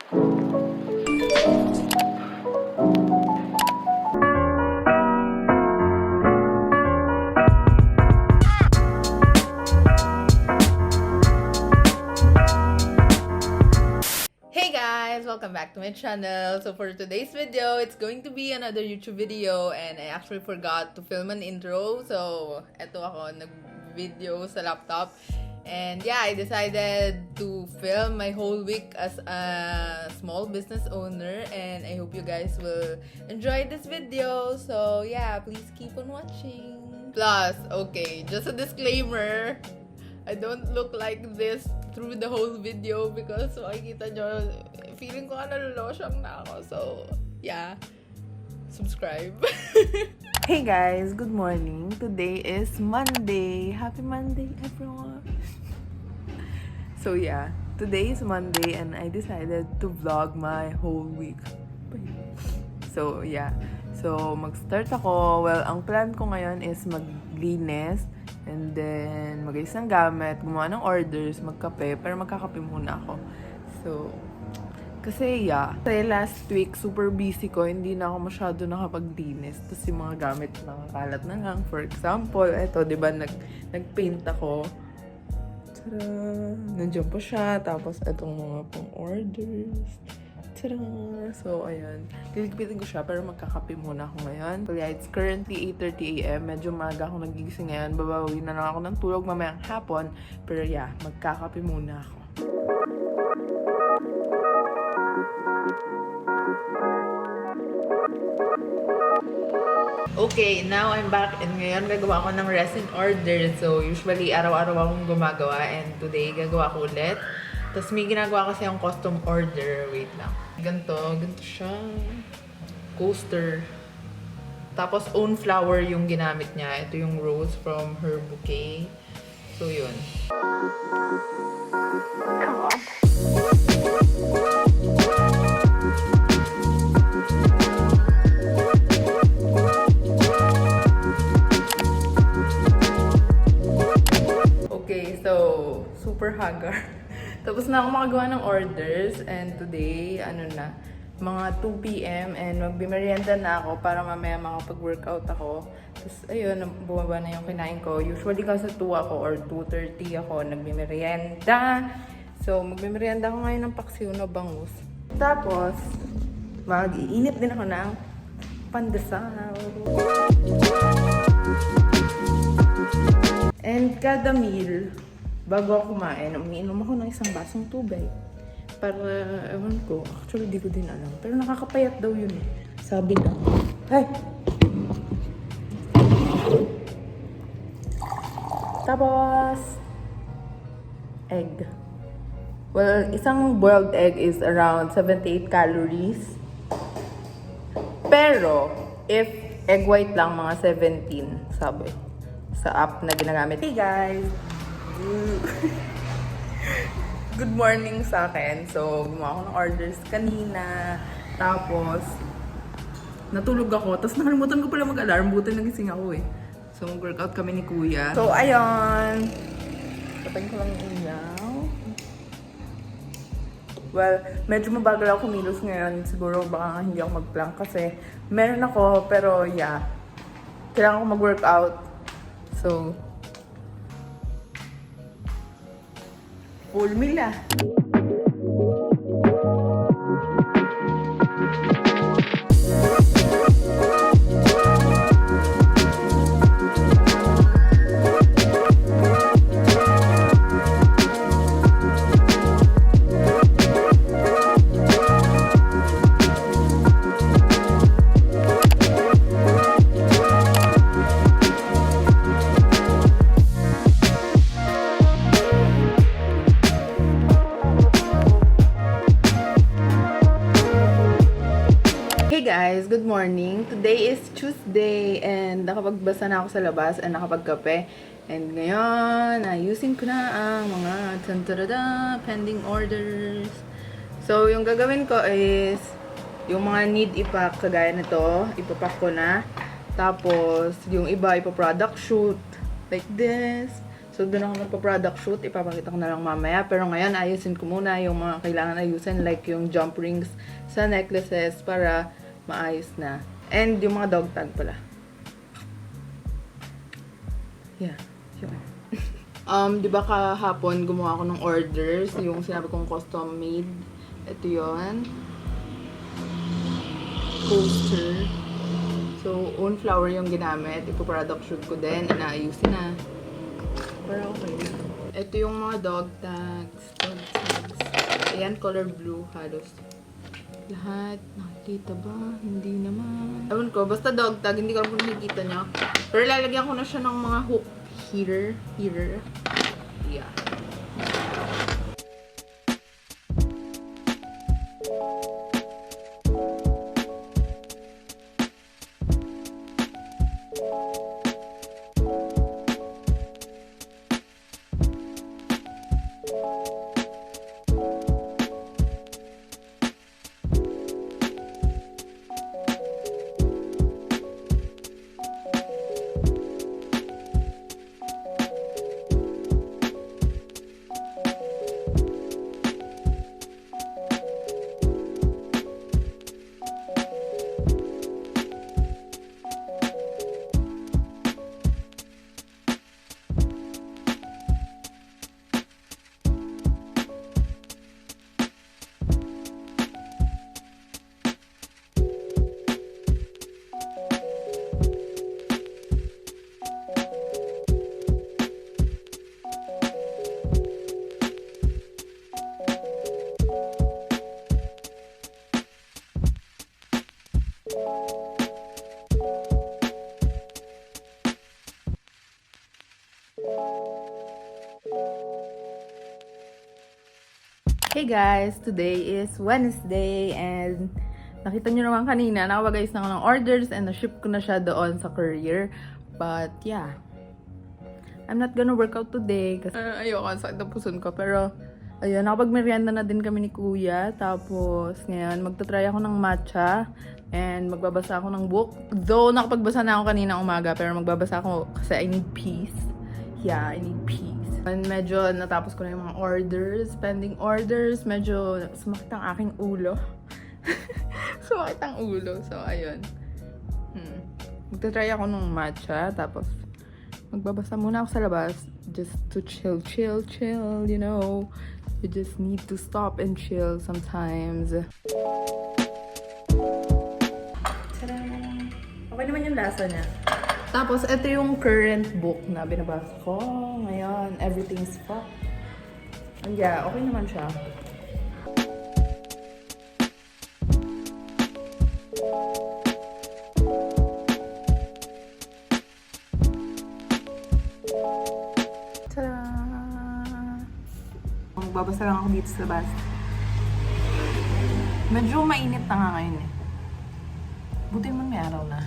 Hey guys! Welcome back to my channel. So for today's video, it's going to be another YouTube video and I actually forgot to film an intro. So eto ako, nag-video sa laptop. And yeah, I decided to film my whole week as a small business owner and I hope you guys will enjoy this video. So yeah, please keep on watching. Plus, okay, just a disclaimer, I don't look like this through the whole video because makikita nyo, feeling ko nalolosyang na ako. So, yeah. Subscribe. Hey guys, good morning. Today is Monday. Happy Monday, everyone. So yeah, today is Monday and I decided to vlog my whole week. So yeah. So mag-start ako. Well, ang plan ko ngayon is maglinis and then mag-ayos ng gamit, gumawa ng orders, magkape, pero magkakape muna ako. So, kasi last week, super busy ko, hindi na ako masyado nakapaglinis. Tapos yung mga gamit nakakalat na lang. For example, eto, di ba, nag-paint ako. Tara! Nandiyan pa siya. Tapos, etong mga pang-orders. Tara! So, ayan. Liligpitin ko siya, pero magkakape muna ako ngayon. So, yeah, it's currently 8:30 AM. Medyo maaga ako nagigising ngayon. Babawi na lang ako ng tulog mamayang hapon. Pero yeah, magkakape muna ako. Okay, now I'm back and ngayon gagawa ko ng resin order. So, usually araw-araw akong gumagawa and today gagawa ko ulit. Tapos may ginagawa kasi yung custom order. Wait lang. Ganito siya. Coaster. Tapos own flower yung ginamit niya. Ito yung rose from her bouquet. So, yun. Come on. Okay, so, super haggard. Tapos na ako makagawa ng orders and today, mga 2 PM and magbimeryenda na ako para mamaya makapag-workout ako. Tapos ayun, bumaba na yung kinain ko. Usually kasi 2 ako or 2:30 ako nagbimeryenda. So, magbimeryenda ako ngayon ng paksiw na bangus. Tapos, mag-iinit din ako ng pandesal. And kada meal, bago ako kumain, umiinom ako ng isang basong tubig. Para, ewan ko, actually di ko din alam. Pero nakakapayat daw yun eh. Sabi na. Ay! Tapos, egg. Well, isang boiled egg is around 78 calories. Pero, if egg white lang, mga 17, sabi. Sa app na ginagamit. Hey guys! Good morning sa akin. So, gumawa ako ng orders kanina. Tapos, natulog ako. Tapos, nakalimutan ko pala mag-alarm. Buti nagising ako eh. So, mag-workout kami ni Kuya. So, ayun. Patayin ko lang yung ilaw. Well, medyo mabagal ako kumilos ngayon. Siguro baka hindi ako mag-plank kasi meron ako. Pero, yeah. Kailangan ko mag-workout. So, full meal ah. Guys, good morning. Today is Tuesday and nakapagbasa na ako sa labas and nakapagkape. And ngayon, ayusin ko na ang mga pending orders. So, yung gagawin ko is yung mga need ipack kagaya nito, ipapack ko na. Tapos, yung iba ipa-product shoot like this. So, doon ako magpa-product shoot. Ipapakita ko na lang mamaya. Pero ngayon, ayusin ko muna yung mga kailangan ayusin. Like yung jump rings sa necklaces para maayos na. And yung mga dog tag pala. Yeah, yun. Di ba kahapon gumawa ako ng orders. Yung sinabi kong custom made. Ito yun. Poster. So, own flower yung ginamit. Ipo-product shoot ko din. Inaayusin na. Pero okay. Ito yung mga dog tags. Dog tags. Ayan, color blue. Halos. Lahat. Nakikita ba? Hindi naman. Ewan ko. Basta dog tag. Hindi ko alam kung nakikita niya. Pero lalagyan ko na siya ng mga hook. Here. Yeah. Hey guys! Today is Wednesday and nakita nyo naman kanina, nakapag-ayos na ako ng orders and na-ship ko na siya doon sa courier. But yeah, I'm not gonna work out today kasi ayoko, ang sakit ng puson ko. Pero ayun, nakapag-merienda na din kami ni Kuya. Tapos ngayon, magta-try ako ng matcha and magbabasa ako ng book. Though nakapagbasa na ako kanina umaga, pero magbabasa ako kasi I need peace. Yeah, I need peace. And medyo natapos ko na yung mga orders, pending orders. Medyo sumakit ang aking ulo. Sumakit ang ulo. So, ayun. Magta-try ako ng matcha. Tapos, magbabasa muna ako sa labas. Just to chill, you know. You just need to stop and chill sometimes. Tada! Okay naman yung lasa niya. Tapos, ito yung current book na binabasa ko. Ngayon, everything's fucked. And yeah, okay naman siya. Tada! Magbabasa lang ako dito sa labas. Medyo mainit na nga ngayon eh. Buti man may araw na.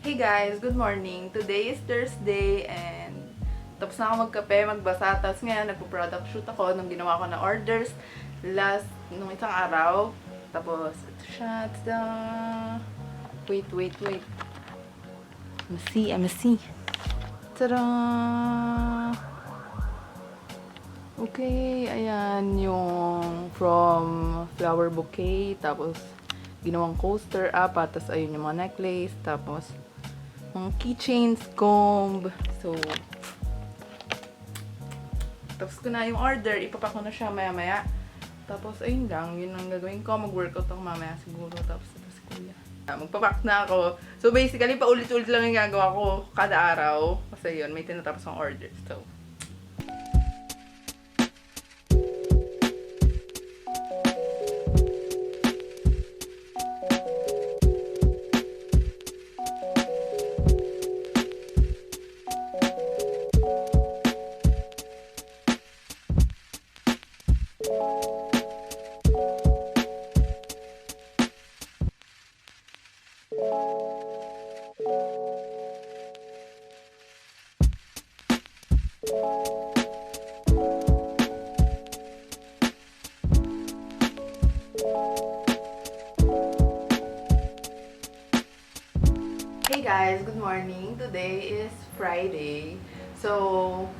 Hey guys, good morning. Today is Thursday and tapos na ako magkape, magbasa. Tapos ngayon, nagpo-product shoot ako nung ginawa ko na orders nung isang araw. Tapos, ito siya. Tada! Wait. I'ma see. Tada! Okay, ayan yung from flower bouquet. Tapos, ginawang coaster, apat. Tapos, ayun yung mga necklace. Tapos, mga keychains, comb. So, tapos ko na yung order. Ipapak ko na siya maya-maya. Tapos, ayun lang. Yun ang gagawin ko. Mag-workout ako mamaya siguro. Tapos, si Kuya. Magpapak na ako. So, basically, paulit-ulit lang yung gagawa ko kada araw. Kasi yun, may tinatapos ang order. So, Hey guys, good morning. Today is Friday. So,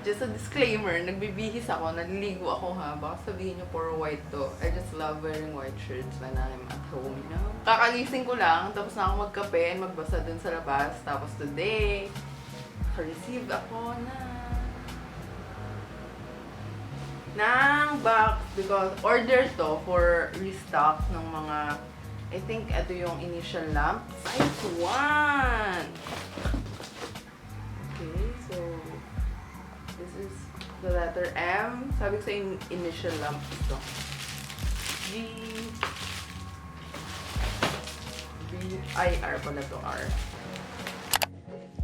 just a disclaimer, nagbibihis ako, naliligo ako ha. Baka sabihin nyo puro white to. I just love wearing white shirts when I'm at home, you know? Kakagising ko lang, tapos na ako magkape and magbasa dun sa labas. Tapos today, receive ako ng box because order to for restock ng mga, I think ito yung initial lamp, size 1. Okay, so this is the letter M. Sabi ko sa initial lamp ito. I-R pala to, R.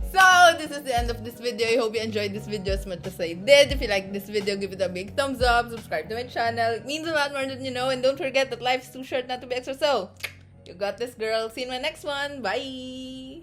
So, this is the end of this video. I hope you enjoyed this video as much as I did. If you like this video, give it a big thumbs up. Subscribe to my channel. It means a lot more than you know. And don't forget that life's too short not to be extra. So, you got this, girl. See you in my next one. Bye!